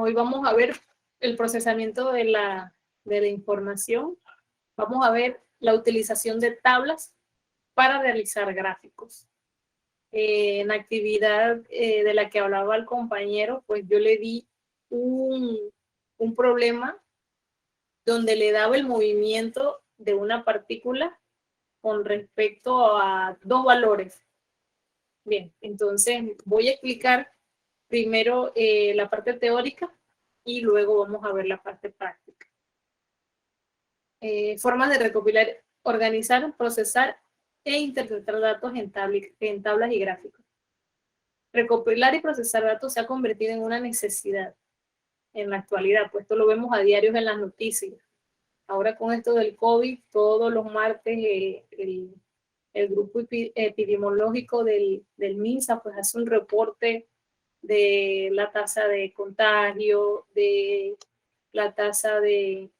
hoy vamos a ver el procesamiento de la información. Vamos a ver la utilización de tablas para realizar gráficos. En la actividad de la que hablaba el compañero, pues yo le di un problema donde le daba el movimiento de una partícula con respecto a dos valores. Bien, entonces voy a explicar primero la parte teórica y luego vamos a ver la parte práctica. Formas de recopilar, organizar, procesar e interpretar datos en tablas y gráficos. Recopilar y procesar datos se ha convertido en una necesidad en la actualidad, pues esto lo vemos a diario en las noticias. Ahora con esto del COVID, todos los martes el grupo epidemiológico del MINSA pues hace un reporte de la tasa de contagio, de la tasa de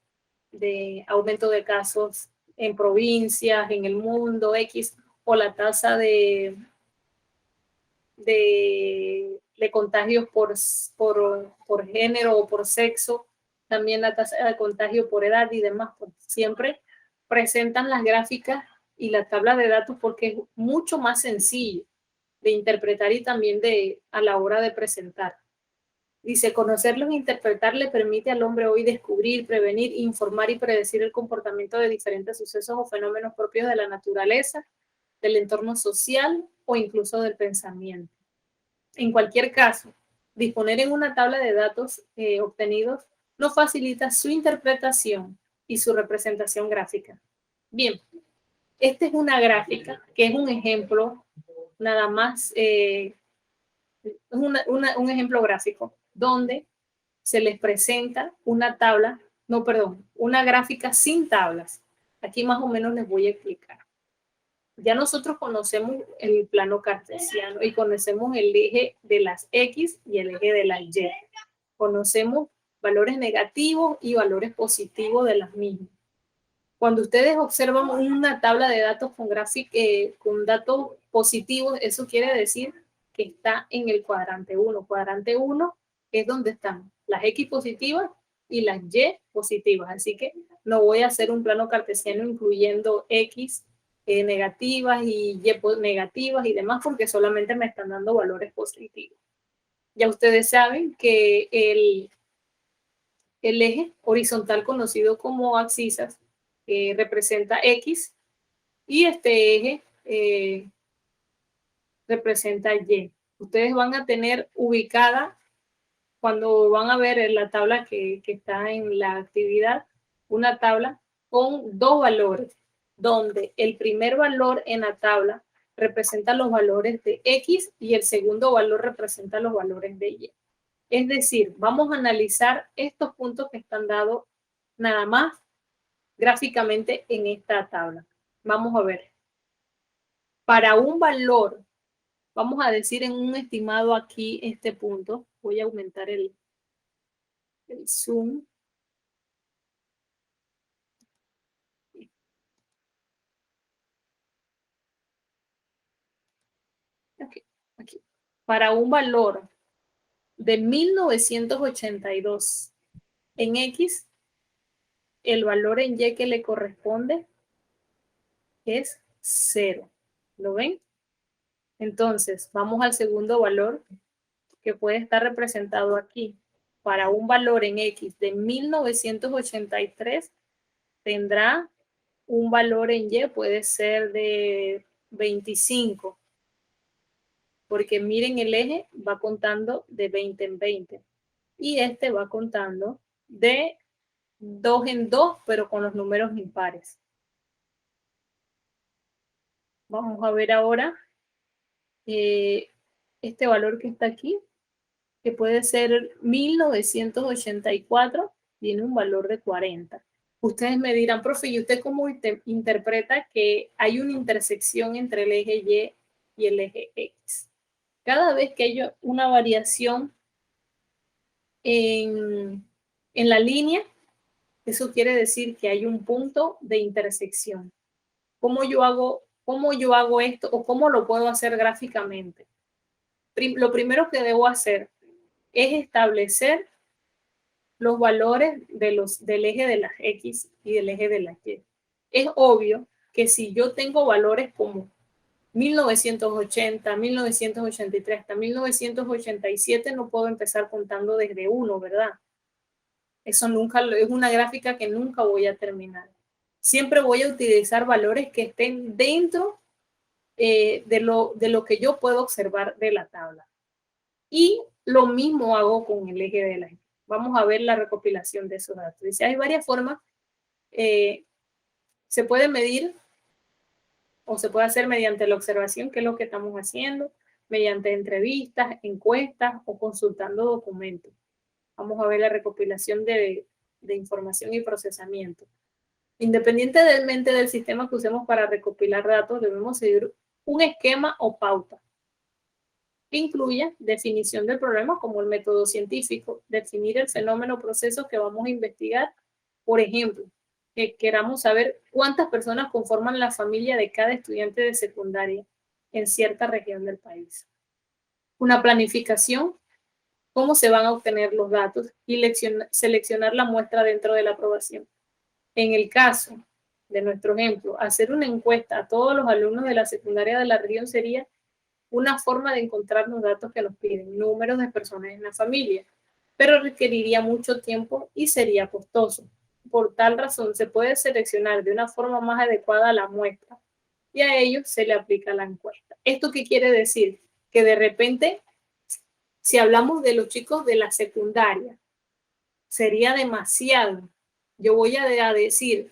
aumento de casos en provincias, en el mundo X, o la tasa de contagios por género o por sexo, también la tasa de contagio por edad y demás. Pues siempre presentan las gráficas y la tabla de datos porque es mucho más sencillo de interpretar y también a la hora de presentar. Dice, conocerlos e interpretar le permite al hombre hoy descubrir, prevenir, informar y predecir el comportamiento de diferentes sucesos o fenómenos propios de la naturaleza, del entorno social o incluso del pensamiento. En cualquier caso, disponer en una tabla de datos obtenidos nos facilita su interpretación y su representación gráfica. Bien, esta es una gráfica que es un ejemplo, nada más, un ejemplo gráfico donde se les presenta una tabla, no, perdón, una gráfica sin tablas. Aquí más o menos les voy a explicar. Ya nosotros conocemos el plano cartesiano y conocemos el eje de las X y el eje de las Y. Conocemos valores negativos y valores positivos de las mismas. Cuando ustedes observan una tabla de datos con datos positivos, eso quiere decir que está en el cuadrante 1. Cuadrante 1 es donde están las X positivas y las Y positivas. Así que no voy a hacer un plano cartesiano incluyendo X negativas y Y negativas y demás porque solamente me están dando valores positivos. Ya ustedes saben que el eje horizontal conocido como abscisas representa X y este eje representa Y. Ustedes van a tener ubicada, cuando van a ver en la tabla que está en la actividad, una tabla con dos valores, donde el primer valor en la tabla representa los valores de X y el segundo valor representa los valores de Y. Es decir, vamos a analizar estos puntos que están dados nada más gráficamente en esta tabla. Vamos a ver. Para un valor, vamos a decir en un estimado aquí este punto, voy a aumentar el zoom. Aquí. Para un valor de 1982 en X, el valor en Y que le corresponde es 0. ¿Lo ven? Entonces, vamos al segundo valor que puede estar representado aquí. Para un valor en X de 1983, tendrá un valor en Y, puede ser de 25. Porque miren, el eje va contando de 20 en 20. Y este va contando de 2 en 2, pero con los números impares. Vamos a ver ahora este valor que está aquí, que puede ser 1984, tiene un valor de 40. Ustedes me dirán, profe, ¿y usted cómo interpreta que hay una intersección entre el eje Y y el eje X? Cada vez que hay una variación en la línea, eso quiere decir que hay un punto de intersección. ¿Cómo yo hago esto o cómo lo puedo hacer gráficamente? Lo primero que debo hacer es establecer los valores del eje de las X y del eje de las Y. Es obvio que si yo tengo valores como 1980, 1983 hasta 1987, no puedo empezar contando desde 1, ¿verdad? Eso nunca, es una gráfica que nunca voy a terminar. Siempre voy a utilizar valores que estén dentro de lo que yo puedo observar de la tabla. Y lo mismo hago con el eje de la Y. Vamos a ver la recopilación de esos datos. Dice, hay varias formas. Se puede medir o se puede hacer mediante la observación, que es lo que estamos haciendo, mediante entrevistas, encuestas o consultando documentos. Vamos a ver la recopilación de información y procesamiento. Independientemente del sistema que usemos para recopilar datos, debemos seguir un esquema o pauta que incluya definición del problema como el método científico, definir el fenómeno o proceso que vamos a investigar. Por ejemplo, que queramos saber cuántas personas conforman la familia de cada estudiante de secundaria en cierta región del país. Una planificación, cómo se van a obtener los datos y seleccionar la muestra dentro de la aprobación. En el caso de nuestro ejemplo, hacer una encuesta a todos los alumnos de la secundaria de la región sería una forma de encontrar los datos que nos piden, números de personas en la familia, pero requeriría mucho tiempo y sería costoso. Por tal razón, se puede seleccionar de una forma más adecuada la muestra y a ello se le aplica la encuesta. ¿Esto qué quiere decir? Que de repente, si hablamos de los chicos de la secundaria, sería demasiado. Yo voy a decir,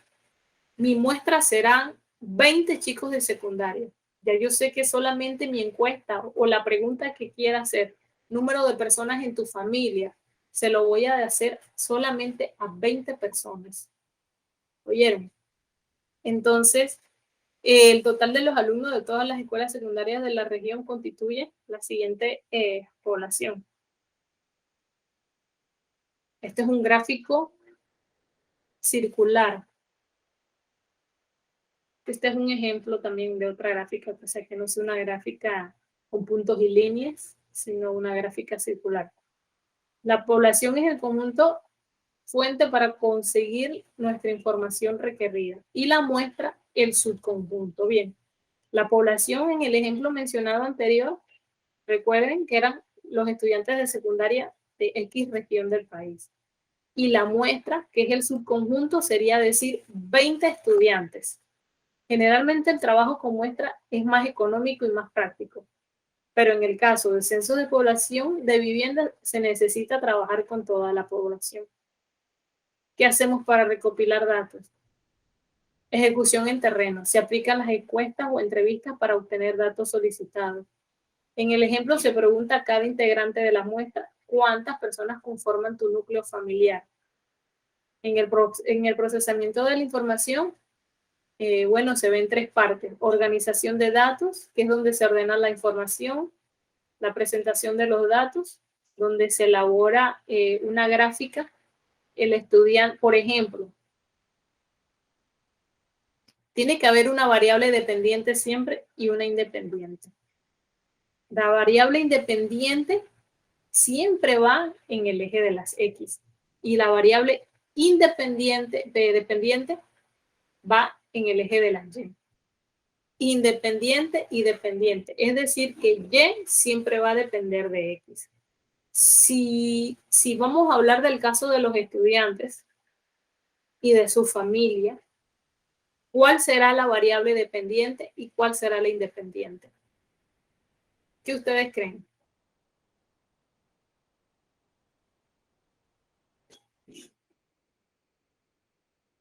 mi muestra serán 20 chicos de secundaria. Ya yo sé que solamente mi encuesta o la pregunta que quiera hacer, número de personas en tu familia, se lo voy a hacer solamente a 20 personas. ¿Oyeron? Entonces, el total de los alumnos de todas las escuelas secundarias de la región constituye la siguiente población. Este es un gráfico circular. Este es un ejemplo también de otra gráfica, o sea que no es una gráfica con puntos y líneas, sino una gráfica circular. La población es el conjunto fuente para conseguir nuestra información requerida y la muestra el subconjunto. Bien, la población en el ejemplo mencionado anterior, recuerden que eran los estudiantes de secundaria de X región del país. Y la muestra, que es el subconjunto, sería decir 20 estudiantes. Generalmente el trabajo con muestra es más económico y más práctico, pero en el caso del censo de población de vivienda se necesita trabajar con toda la población. ¿Qué hacemos para recopilar datos? Ejecución en terreno. Se aplican las encuestas o entrevistas para obtener datos solicitados. En el ejemplo se pregunta a cada integrante de la muestra cuántas personas conforman tu núcleo familiar. En el procesamiento de la información, bueno, se ven 3 partes. Organización de datos, que es donde se ordena la información. La presentación de los datos, donde se elabora una gráfica. El estudiante, por ejemplo, tiene que haber una variable dependiente siempre y una independiente. La variable independiente siempre va en el eje de las X y la variable dependiente va en el eje de las Y. Independiente y dependiente, es decir, que Y siempre va a depender de X. Si vamos a hablar del caso de los estudiantes y de su familia, ¿cuál será la variable dependiente y cuál será la independiente? ¿Qué ustedes creen?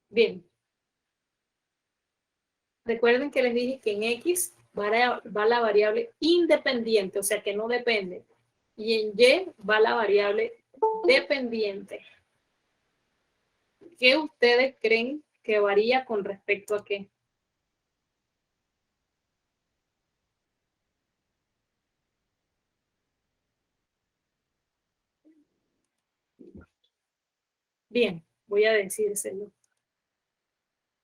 Bien. Recuerden que les dije que en X va la variable independiente, o sea que no depende. Y en Y va la variable dependiente. ¿Qué ustedes creen que varía con respecto a qué? Bien, voy a decírselo.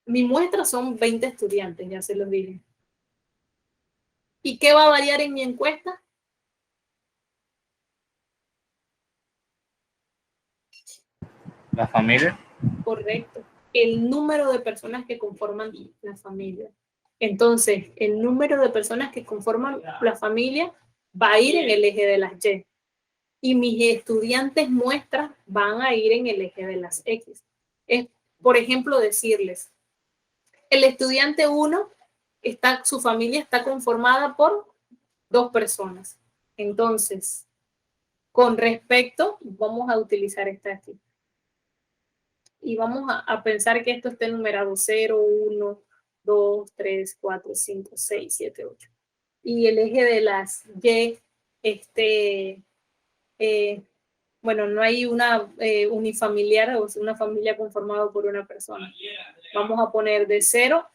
Mi muestra son 20 estudiantes, ya se los dije. ¿Y qué va a variar en mi encuesta? ¿La familia? Correcto. El número de personas que conforman la familia. Entonces, el número de personas que conforman la familia va a ir en el eje de las Y. Y mis estudiantes muestras van a ir en el eje de las X. Es, por ejemplo, decirles, el estudiante 1, su familia está conformada por 2 personas. Entonces, con respecto, vamos a utilizar esta aquí. Y vamos a pensar que esto esté numerado 0, 1, 2, 3, 4, 5, 6, 7, 8. Y el eje de las Y, bueno, no hay una unifamiliar o una familia conformada por una persona. Vamos a poner de 0,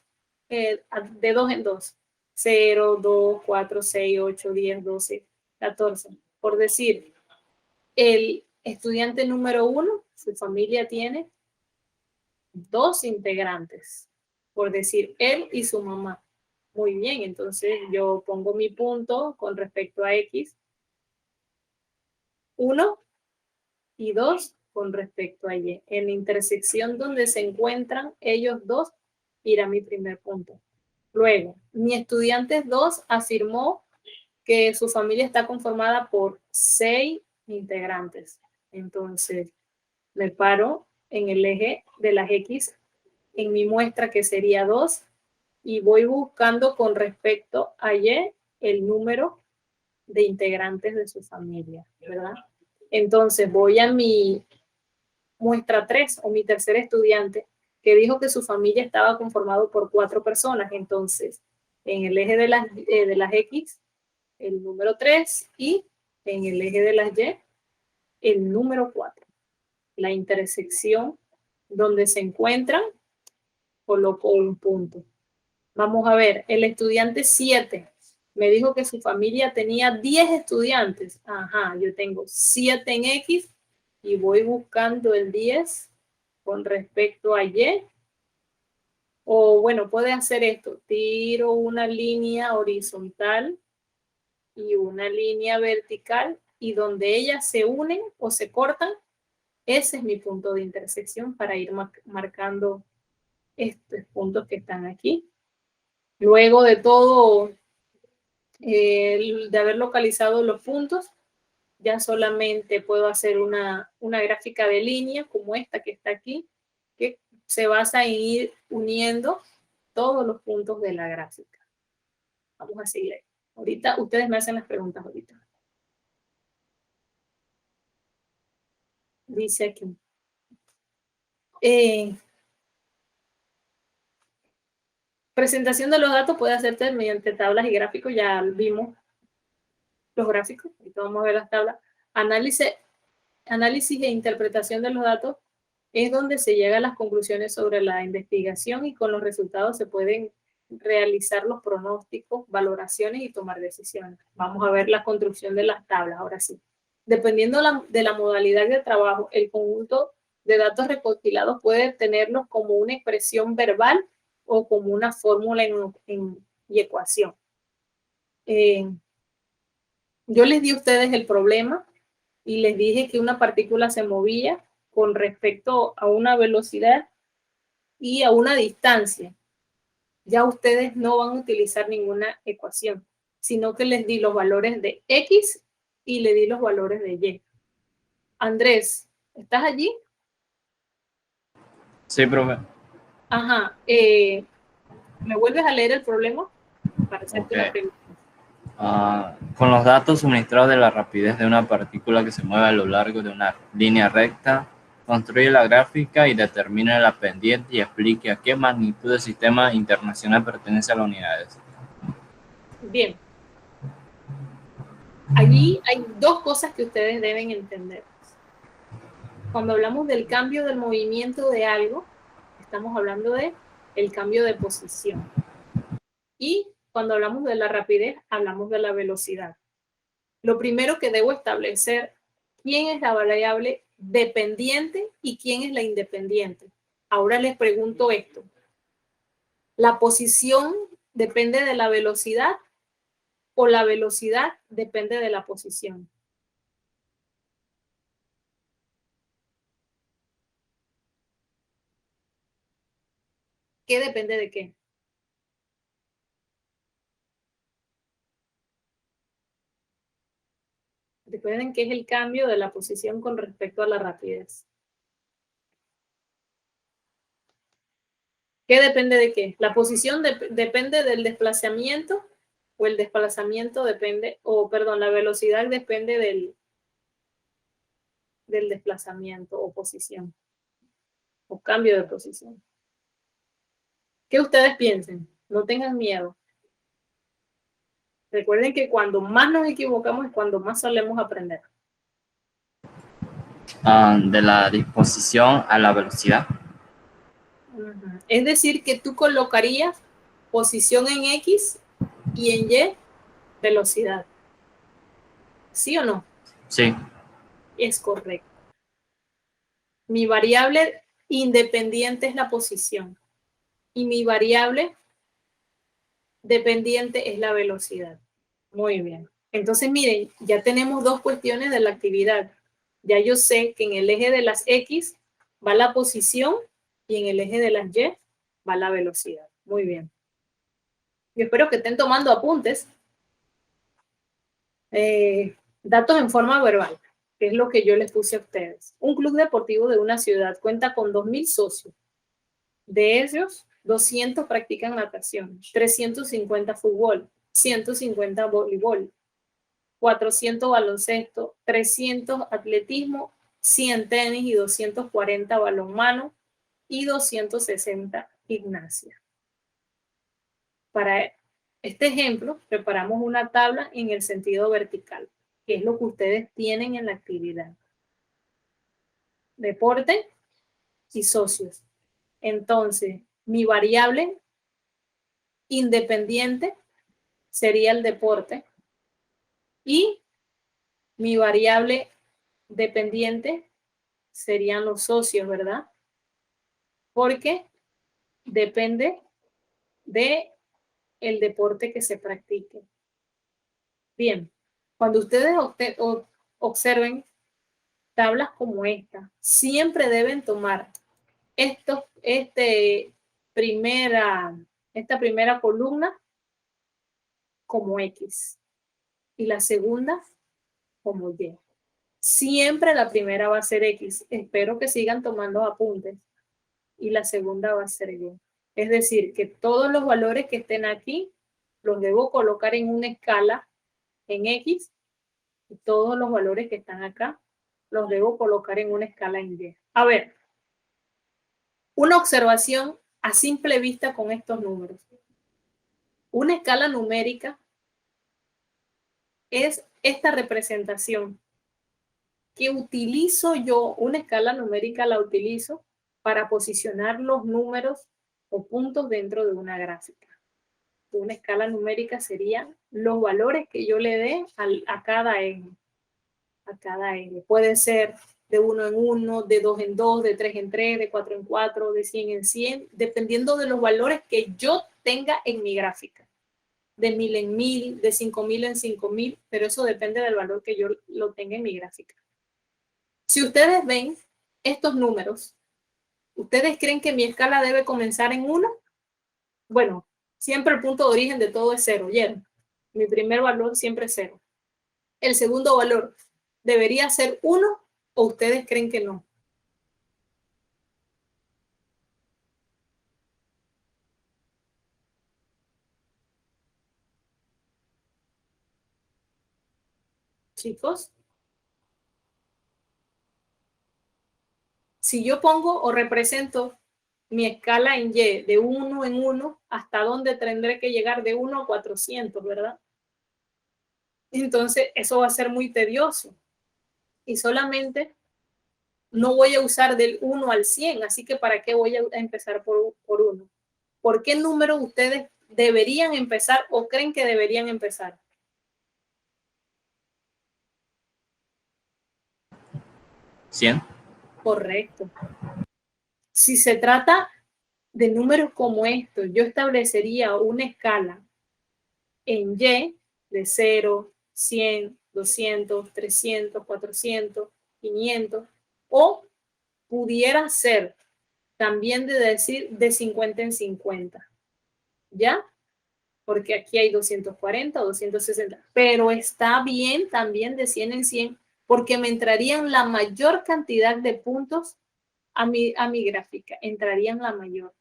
de 2 en 2. 0, 2, 4, 6, 8, 10, 12, 14. Por decir, el estudiante número 1, su familia tiene 2 integrantes, por decir, él y su mamá. Muy bien, entonces yo pongo mi punto con respecto a X, 1 y 2 con respecto a Y. En la intersección donde se encuentran ellos dos, irá mi primer punto. Luego, mi estudiante 2 afirmó que su familia está conformada por 6 integrantes. Entonces, me paro en el eje de las X en mi muestra, que sería 2, y voy buscando con respecto a Y el número de integrantes de su familia, ¿verdad? Entonces voy a mi muestra 3 o mi tercer estudiante, que dijo que su familia estaba conformado por 4 personas. Entonces, en el eje de las X, el número 3, y en el eje de las Y, el número 4. La intersección donde se encuentran, coloco un punto. Vamos a ver, el estudiante 7 me dijo que su familia tenía 10 estudiantes. Ajá, yo tengo 7 en X y voy buscando el 10 con respecto a Y. O bueno, puede hacer esto. Tiro una línea horizontal y una línea vertical, y donde ellas se unen o se cortan, ese es mi punto de intersección para ir marcando estos puntos que están aquí. Luego de todo, de haber localizado los puntos, ya solamente puedo hacer una gráfica de línea como esta que está aquí, que se basa en ir uniendo todos los puntos de la gráfica. Vamos a seguir ahí. Ahorita ustedes me hacen las preguntas ahorita. Dice aquí. Presentación de los datos puede hacerse mediante tablas y gráficos. Ya vimos los gráficos. Ahorita vamos a ver las tablas. Análisis e interpretación de los datos es donde se llega a las conclusiones sobre la investigación, y con los resultados se pueden realizar los pronósticos, valoraciones y tomar decisiones. Vamos a ver la construcción de las tablas, ahora sí. Dependiendo de la modalidad de trabajo, el conjunto de datos recopilados puede tenerlos como una expresión verbal o como una fórmula y ecuación. Yo les di a ustedes el problema y les dije que una partícula se movía con respecto a una velocidad y a una distancia. Ya ustedes no van a utilizar ninguna ecuación, sino que les di los valores de X y le di los valores de Y. Andrés, ¿estás allí? Sí, profe. Ajá. ¿Me vuelves a leer el problema para hacerte Ok. la pregunta? Con los datos suministrados de la rapidez de una partícula que se mueve a lo largo de una línea recta, construye la gráfica y determine la pendiente y explique a qué magnitud del sistema internacional pertenece a las unidades. Bien. Allí hay 2 cosas que ustedes deben entender. Cuando hablamos del cambio del movimiento de algo, estamos hablando de el cambio de posición. Y cuando hablamos de la rapidez, hablamos de la velocidad. Lo primero que debo establecer, quién es la variable dependiente y quién es la independiente. Ahora les pregunto esto. ¿La posición depende de la velocidad o la velocidad depende de la posición? ¿Qué depende de qué? Recuerden que es el cambio de la posición con respecto a la rapidez. ¿Qué depende de qué? La posición depende del desplazamiento, o el desplazamiento depende, o perdón, la velocidad depende del desplazamiento o posición, o cambio de posición. ¿Qué ustedes piensen? No tengan miedo. Recuerden que cuando más nos equivocamos es cuando más solemos aprender. De la disposición a la velocidad. Es decir, que tú colocarías posición en X y en Y velocidad. ¿Sí o no? Sí. Es correcto. Mi variable independiente es la posición y mi variable dependiente es la velocidad. Muy bien. Entonces, miren, ya tenemos dos cuestiones de la actividad. Ya yo sé que en el eje de las X va la posición y en el eje de las Y va la velocidad. Muy bien. Yo espero que estén tomando apuntes. Datos en forma verbal, que es lo que yo les puse a ustedes. Un club deportivo de una ciudad cuenta con 2.000 socios. De ellos, 200 practican natación, 350 fútbol, 150 voleibol, 400 baloncesto, 300 atletismo, 100 tenis y 240 balonmano y 260 gimnasia. Para este ejemplo, preparamos una tabla en el sentido vertical, que es lo que ustedes tienen en la actividad. Deporte y socios. Entonces, mi variable independiente sería el deporte y mi variable dependiente serían los socios, ¿verdad? Porque depende de el deporte que se practique. Bien, cuando ustedes observen tablas como esta, siempre deben tomar esta primera columna como X y la segunda como Y. Siempre la primera va a ser X. Espero que sigan tomando apuntes. Y la segunda va a ser Y. Es decir, que todos los valores que estén aquí los debo colocar en una escala en X y todos los valores que están acá los debo colocar en una escala en Y. A ver, una observación a simple vista con estos números. Una escala numérica es esta representación que utilizo yo, una escala numérica la utilizo para posicionar los números o puntos dentro de una gráfica. Una escala numérica serían los valores que yo le dé a cada eje. A cada eje. Puede ser de 1 en 1, de 2 en 2, de 3 en 3, de 4 en 4, de 100 en 100, dependiendo de los valores que yo tenga en mi gráfica. De 1000 en 1000, de 5000 en 5000, pero eso depende del valor que yo lo tenga en mi gráfica. Si ustedes ven estos números, ¿ustedes creen que mi escala debe comenzar en 1? Bueno, siempre el punto de origen de todo es 0, ¿oyeron? Mi primer valor siempre es 0. El segundo valor, ¿debería ser 1 o ustedes creen que no? Chicos, si yo pongo o represento mi escala en Y de 1 en 1, ¿hasta dónde tendré que llegar? De 1 a 400, ¿verdad? Entonces, eso va a ser muy tedioso. Y solamente no voy a usar del 1 al 100, así que ¿para qué voy a empezar por 1? ¿Por qué número ustedes deberían empezar o creen que deberían empezar? 100. Correcto. Si se trata de números como estos, yo establecería una escala en Y de 0, 100, 200, 300, 400, 500, o pudiera ser también de decir de 50 en 50. ¿Ya? Porque aquí hay 240 o 260. Pero está bien también de 100 en 100 porque me entrarían la mayor cantidad de puntos a mi gráfica. Entrarían la mayor.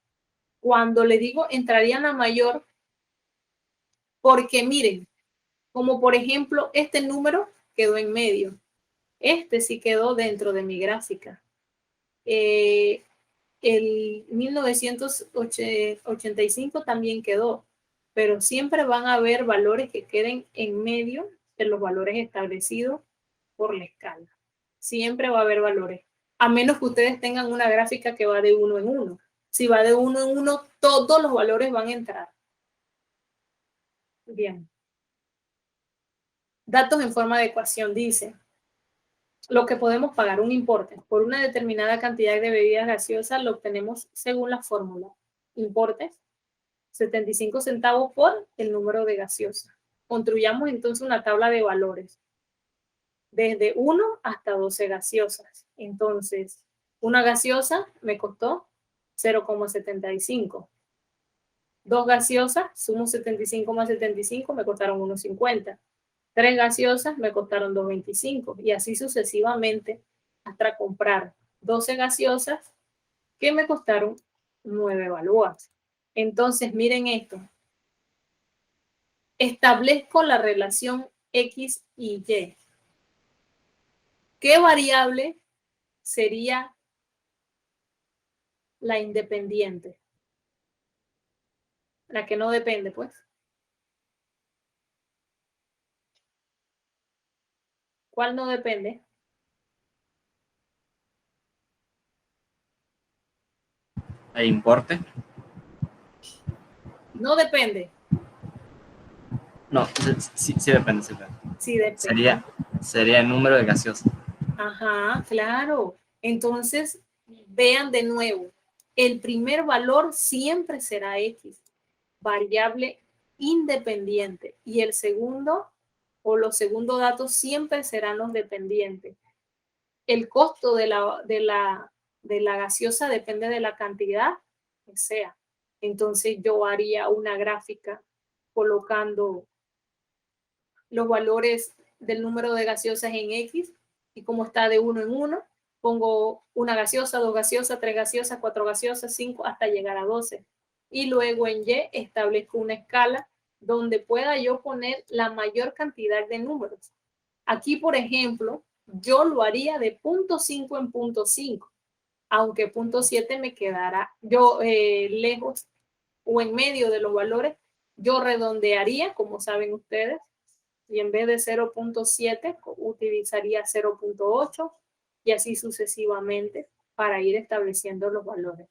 Cuando le digo entrarían la mayor, porque miren, como por ejemplo este número quedó en medio. Este sí quedó dentro de mi gráfica. El 1985 también quedó, pero siempre van a haber valores que queden en medio de los valores establecidos por la escala. Siempre va a haber valores, a menos que ustedes tengan una gráfica que va de 1 en 1. Si va de 1 en 1, todos los valores van a entrar. Bien. Datos en forma de ecuación dice lo que podemos pagar, un importe por una determinada cantidad de bebidas gaseosas, lo obtenemos según la fórmula. Importes, 75 centavos por el número de gaseosas. Construyamos entonces una tabla de valores. Desde 1 hasta 12 gaseosas. Entonces, una gaseosa me costó 0,75. Dos gaseosas, sumo 75 más 75, me costaron 1,50. 3 gaseosas me costaron 2,25 y así sucesivamente hasta comprar 12 gaseosas que me costaron 9 balboas. Entonces, miren esto. Establezco la relación X y Y. ¿Qué variable sería la independiente? La que no depende, pues. ¿Cuál no depende? ¿El importe? No depende. No, sí, sí depende, sí depende. Sí depende. Sería el número de gaseosas. Ajá, claro. Entonces, vean de nuevo, el primer valor siempre será X, variable independiente, y el segundo o los segundos datos siempre serán los dependientes. El costo de la gaseosa depende de la cantidad que sea. Entonces yo haría una gráfica colocando los valores del número de gaseosas en X y como está de 1 en 1, pongo una gaseosa, 2 gaseosas, 3 gaseosas, 4 gaseosas, 5 hasta llegar a 12. Y luego en Y establezco una escala donde pueda yo poner la mayor cantidad de números. Aquí, por ejemplo, yo lo haría de 0.5 en 0.5, aunque 0.7 me quedará yo lejos o en medio de los valores, yo redondearía, como saben ustedes, y en vez de 0.7 utilizaría 0.8 y así sucesivamente para ir estableciendo los valores.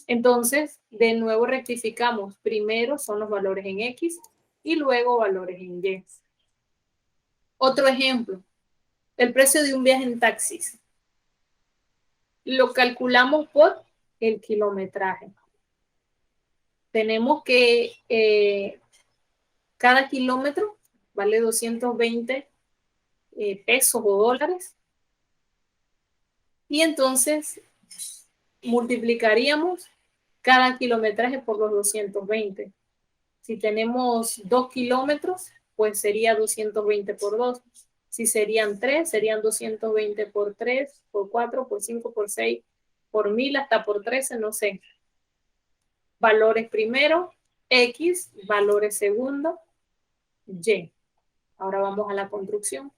Entonces, de nuevo rectificamos. Primero son los valores en X y luego valores en Y. Otro ejemplo, el precio de un viaje en taxis. Lo calculamos por el kilometraje. Tenemos que cada kilómetro vale 220 pesos o dólares. Y entonces multiplicaríamos cada kilometraje por los 220. Si tenemos 2 kilómetros, pues sería 220 por 2. Si serían 3, serían 220 por 3, por 4, por 5, por 6, por 1000, hasta por 13, no sé. Valores primero, X, valores segundo, Y. Ahora vamos a la construcción.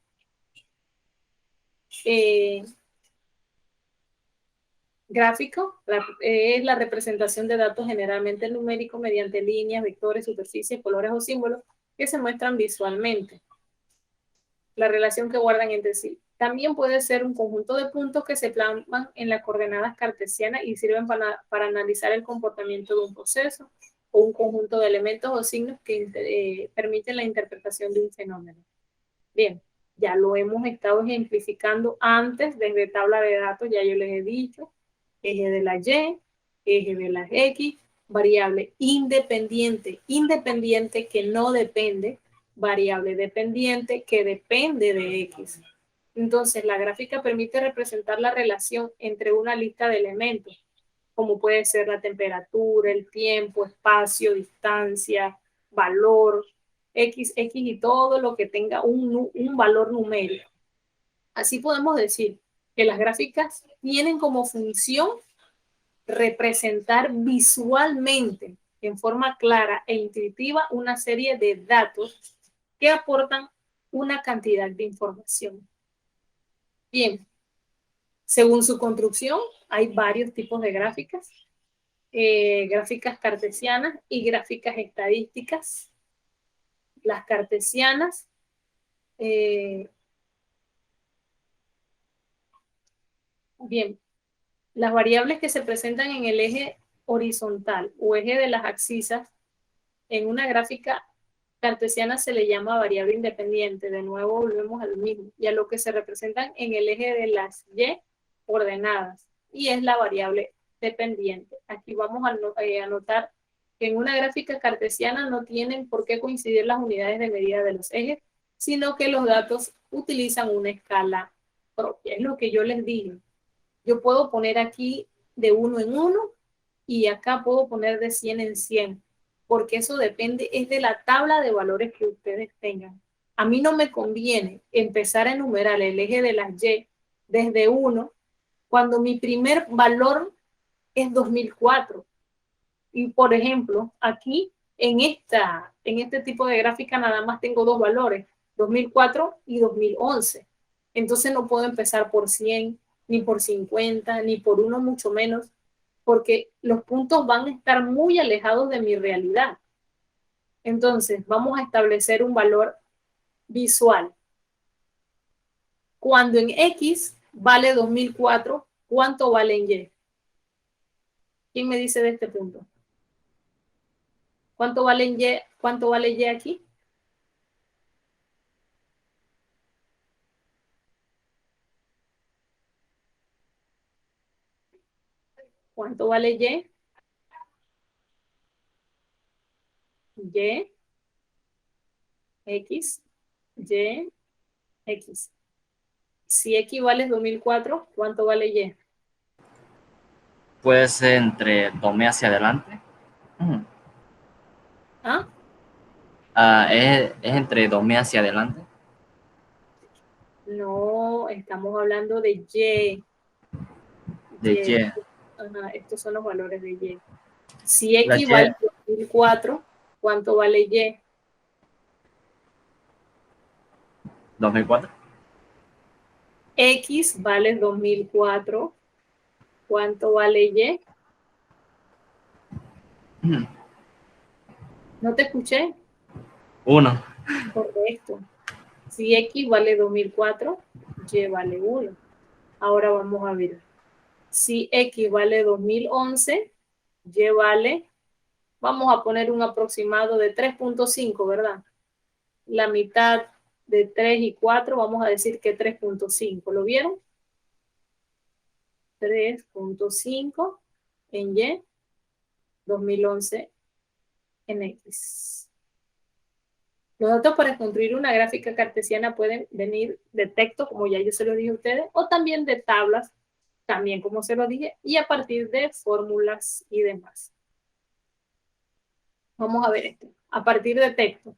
Gráfico es la representación de datos generalmente numéricos mediante líneas, vectores, superficies, colores o símbolos que se muestran visualmente. La relación que guardan entre sí. También puede ser un conjunto de puntos que se plasman en las coordenadas cartesianas y sirven para analizar el comportamiento de un proceso o un conjunto de elementos o signos que permiten la interpretación de un fenómeno. Bien, ya lo hemos estado ejemplificando antes desde tabla de datos, ya yo les he dicho, eje de la Y, eje de la X, variable independiente, independiente que no depende, variable dependiente que depende de X. Entonces, la gráfica permite representar la relación entre una lista de elementos. como puede ser la temperatura, el tiempo, espacio, distancia, valor, X y todo lo que tenga un valor numérico. Así podemos decir que las gráficas tienen como función representar visualmente, en forma clara e intuitiva, una serie de datos que aportan una cantidad de información. Bien, según su construcción, hay varios tipos de gráficas. Gráficas cartesianas y gráficas estadísticas. Las cartesianas bien, las variables que se presentan en el eje horizontal o eje de las abscisas en una gráfica cartesiana se le llama variable independiente. De nuevo volvemos a lo mismo. Y a lo que se representan en el eje de las y ordenadas. Y es la variable dependiente. Aquí vamos a anotar que en una gráfica cartesiana no tienen por qué coincidir las unidades de medida de los ejes, sino que los datos utilizan una escala propia. Es lo que yo les dije. Yo puedo poner aquí de 1 en 1 y acá puedo poner de 100 en 100, porque eso depende, es de la tabla de valores que ustedes tengan. A mí no me conviene empezar a enumerar el eje de las Y desde 1 cuando mi primer valor es 2004. Y por ejemplo, aquí en este tipo de gráfica nada más tengo dos valores, 2004 y 2011. Entonces no puedo empezar por 100, ni por 50, ni por uno mucho menos, porque los puntos van a estar muy alejados de mi realidad. Entonces vamos a establecer un valor visual. Cuando en X vale 2004, ¿cuánto vale en Y? ¿Quién me dice de este punto? ¿Cuánto vale en Y? ¿Cuánto vale Y aquí? ¿Cuánto vale Y? Y, X, Y, X. Si X vale 2004, ¿cuánto vale Y? Puede ser entre tome hacia adelante. ¿Ah? Es entre tome hacia adelante. No, estamos hablando de Y. De Y. Y. Ajá, estos son los valores de Y. Si La X Y, vale 2004, ¿cuánto vale Y? 2004. X vale 2004, ¿cuánto vale Y? ¿No te escuché? 1. Correcto. Si X vale 2004, Y vale 1. Ahora vamos a ver. Si X vale 2011, Y vale, vamos a poner un aproximado de 3.5, ¿verdad? La mitad de 3 y 4, vamos a decir que 3.5. ¿Lo vieron? 3.5 en Y, 2011 en X. Los datos para construir una gráfica cartesiana pueden venir de texto, como ya yo se lo dije a ustedes, o también de tablas, también como se lo dije, y a partir de fórmulas y demás. Vamos a ver esto. A partir de texto.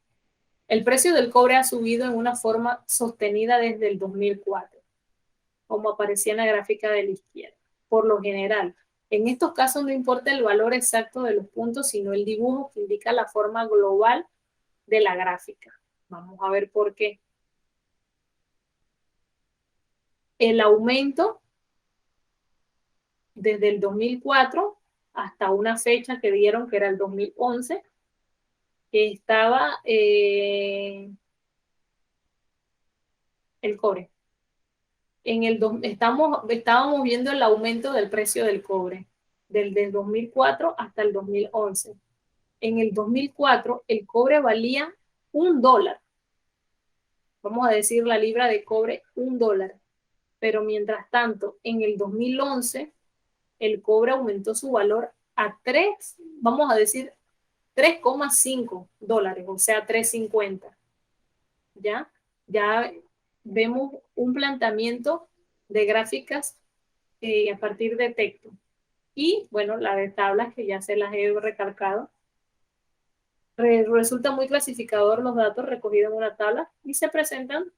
El precio del cobre ha subido en una forma sostenida desde el 2004, como aparecía en la gráfica de la izquierda. Por lo general, en estos casos no importa el valor exacto de los puntos, sino el dibujo que indica la forma global de la gráfica. Vamos a ver por qué. El aumento desde el 2004 hasta una fecha que dieron que era el 2011, que estaba el cobre. Estábamos viendo el aumento del precio del cobre, del 2004 hasta el 2011. En el 2004 el cobre valía $1. Vamos a decir la libra de cobre $1. Pero mientras tanto, en el 2011, el cobre aumentó su valor a 3, vamos a decir $3,5, o sea, 3.50. ¿Ya? Ya vemos un planteamiento de gráficas a partir de texto. Y bueno, la de tablas que ya se las he recalcado. Resulta muy clasificador los datos recogidos en una tabla y se presentan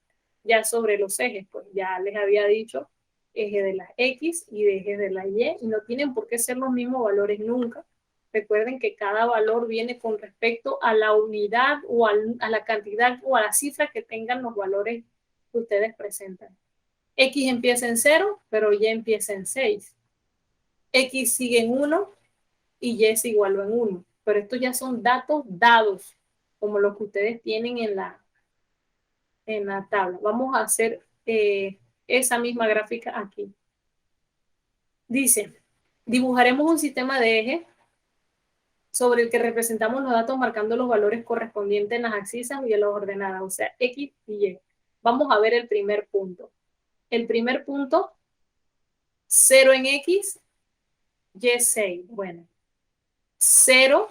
ya sobre los ejes. Pues ya les había dicho eje de las X y de eje de la Y, y no tienen por qué ser los mismos valores nunca. Recuerden que cada valor viene con respecto a la unidad o a la cantidad o a la cifra que tengan los valores que ustedes presentan. X empieza en 0, pero Y empieza en 6. X sigue en 1 y Y es igual en 1. Pero estos ya son datos dados, como los que ustedes tienen en la tabla. Vamos a hacer esa misma gráfica aquí. Dice, dibujaremos un sistema de ejes sobre el que representamos los datos marcando los valores correspondientes en las abscisas y en las ordenadas, o sea, X y Y. Vamos a ver el primer punto. El primer punto, 0 en X, Y 6. Bueno, 0,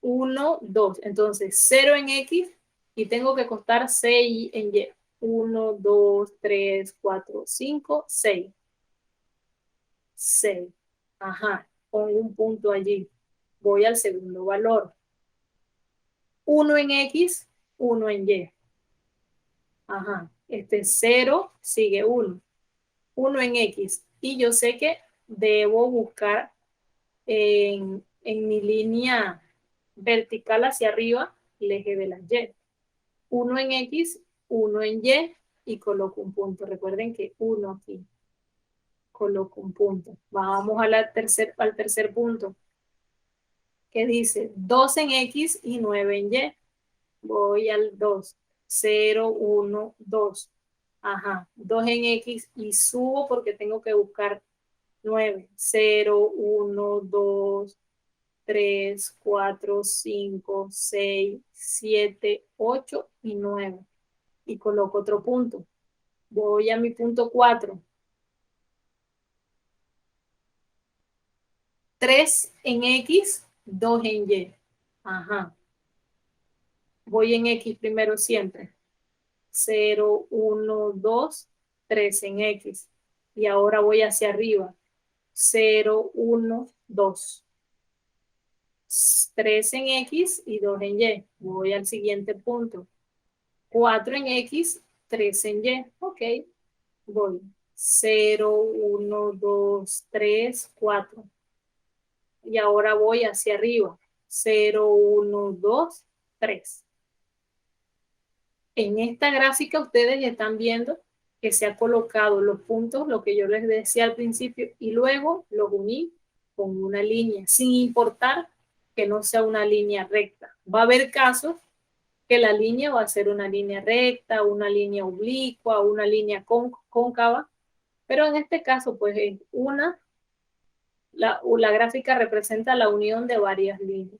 1, 2. Entonces, 0 en X y tengo que costar 6 en Y. 1, 2, 3, 4, 5, 6. 6. Ajá, pongo un punto allí. Voy al segundo valor. 1 en X, 1 en Y. Ajá, 0 sigue 1. 1 en X. Y yo sé que debo buscar en mi línea vertical hacia arriba el eje de las Y. 1 en X, 1 en Y y coloco un punto. Recuerden que 1 aquí. Coloco un punto. Vamos al tercer punto, que dice 2 en X y 9 en Y. Voy al 2. 0, 1, 2. Ajá, 2 en X y subo porque tengo que buscar 9. 0, 1, 2, 3, 4, 5, 6, 7, 8 y 9. Y coloco otro punto. Voy a mi punto 4. 3 en X, 2 en Y. Ajá. Voy en X primero siempre. 0, 1, 2, 3 en X. Y ahora voy hacia arriba. 0, 1, 2. 3 en X y 2 en Y. Voy al siguiente punto. 4 en X, 3 en Y. Ok. Voy. 0, 1, 2, 3, 4. Y ahora voy hacia arriba. 0, 1, 2, 3. En esta gráfica ustedes están viendo que se ha colocado los puntos, lo que yo les decía al principio, y luego los uní con una línea, sin importar que no sea una línea recta. Va a haber casos que la línea va a ser una línea recta, una línea oblicua, una línea cóncava, pero en este caso, pues es la gráfica representa la unión de varias líneas.